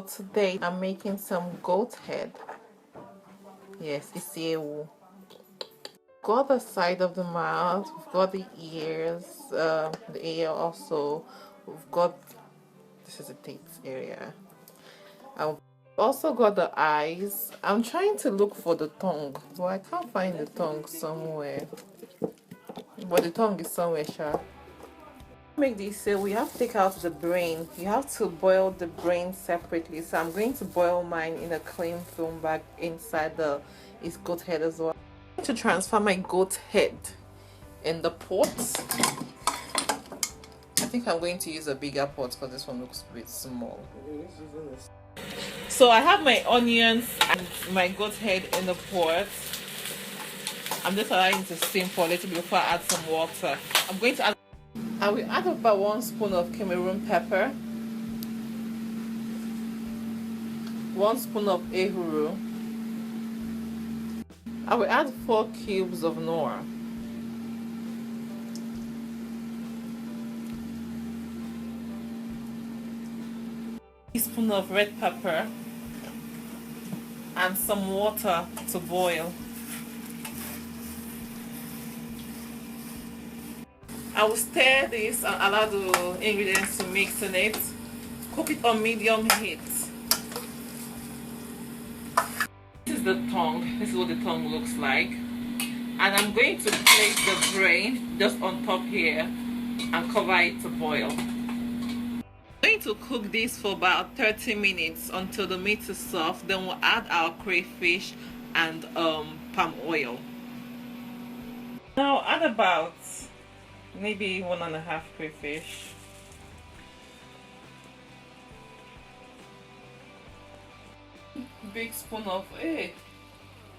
today I'm making some goat head. Yes, Isiewu. Got the side of the mouth, we've got the ears, the ear also, we've got, this is the teeth area. I've also got the eyes. I'm trying to look for the tongue, but I can't find the tongue somewhere. But the tongue is somewhere, sure. Make this, so we have to take out the brain. You have to boil the brain separately. So I'm going to boil mine in a clean film bag inside the goat head as well. I'm going to transfer my goat head in the pot. I think I'm going to use a bigger pot because this one looks a bit small. So I have my onions and my goat head in the pot. I'm just allowing it to steam for a little bit before I add some water. I'm going to add, I will add about 1 spoon of Cameroon pepper, 1 spoon of Ehuru. I will add 4 cubes of Nor. A teaspoon of red pepper and some water to boil. I will stir this and allow the ingredients to mix in it. Cook it on medium heat. This is the tongue. This is what the tongue looks like. And I'm going to place the brain just on top here and cover it to boil. I'm going to cook this for about 30 minutes until the meat is soft. Then we'll add our crayfish and palm oil. Now add about maybe 1.5 crayfish. Big spoon of oil.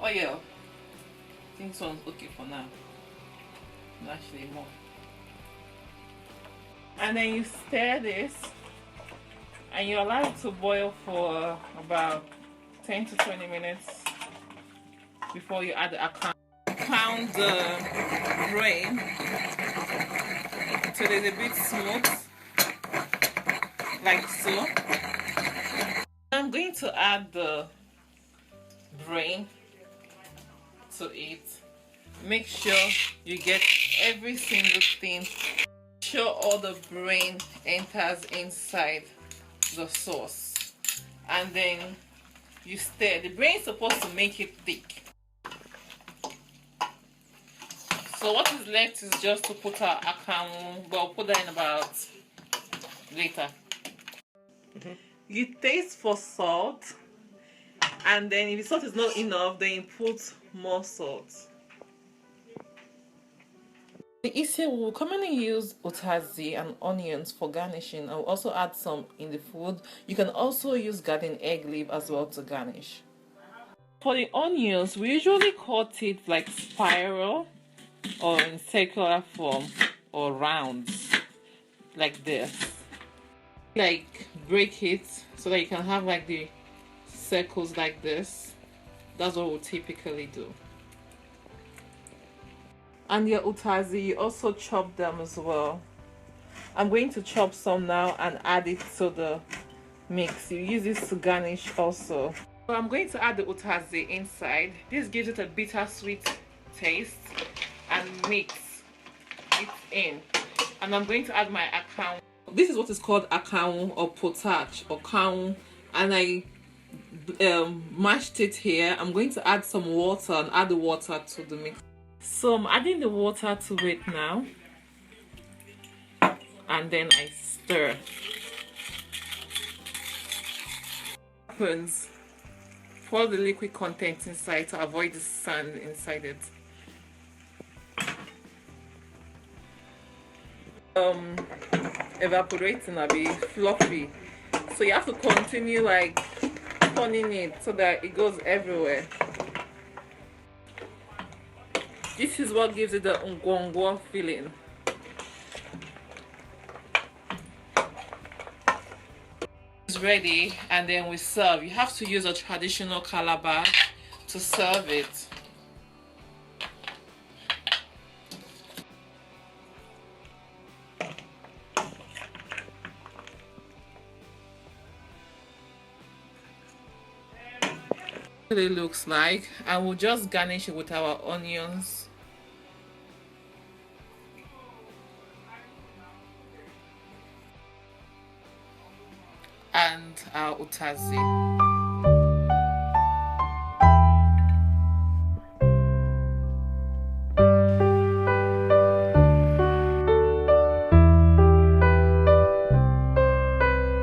I think this one's okay for now. Actually more. And then you stir this and you allow it to boil for about 10 to 20 minutes before you add the account. Pound the brain so it's a bit smooth, like so. I'm going to add the brain to it. Make sure you get every single thing. Make sure all the brain enters inside the sauce, and then you stir. The brain is supposed to make it thick. So what is left is just to put our akamu, but I'll put that in about later. You taste for salt, and then if the salt is not enough, then you put more salt. The Isiewu will commonly use Utazi and onions for garnishing. I'll also add some in the food. You can also use garden egg leaf as well to garnish. For the onions, we usually cut it like spiral or in circular form or rounds like this. Like break it so that you can have like the circles like this. That's what we'll typically do. And your Utazi, you also chop them as well. I'm going to chop some now and add it to the mix. You use this to garnish also. So I'm going to add the Utazi inside. This gives it a bittersweet taste and mix it in. And I'm going to add my account. This is what is called account or potash or cow, and I mashed it here. I'm going to add some water and add the water to the mix. So I'm adding the water to it now, and then I stir. Happens pour the liquid content inside to avoid the sand inside it. Evaporating a bit fluffy, so you have to continue like turning it so that it goes everywhere. This is what gives it the ngwongwo feeling. It's ready, and then we serve. You have to use a traditional calabash to serve it. What it looks like, and we'll just garnish it with our onions and our utazi.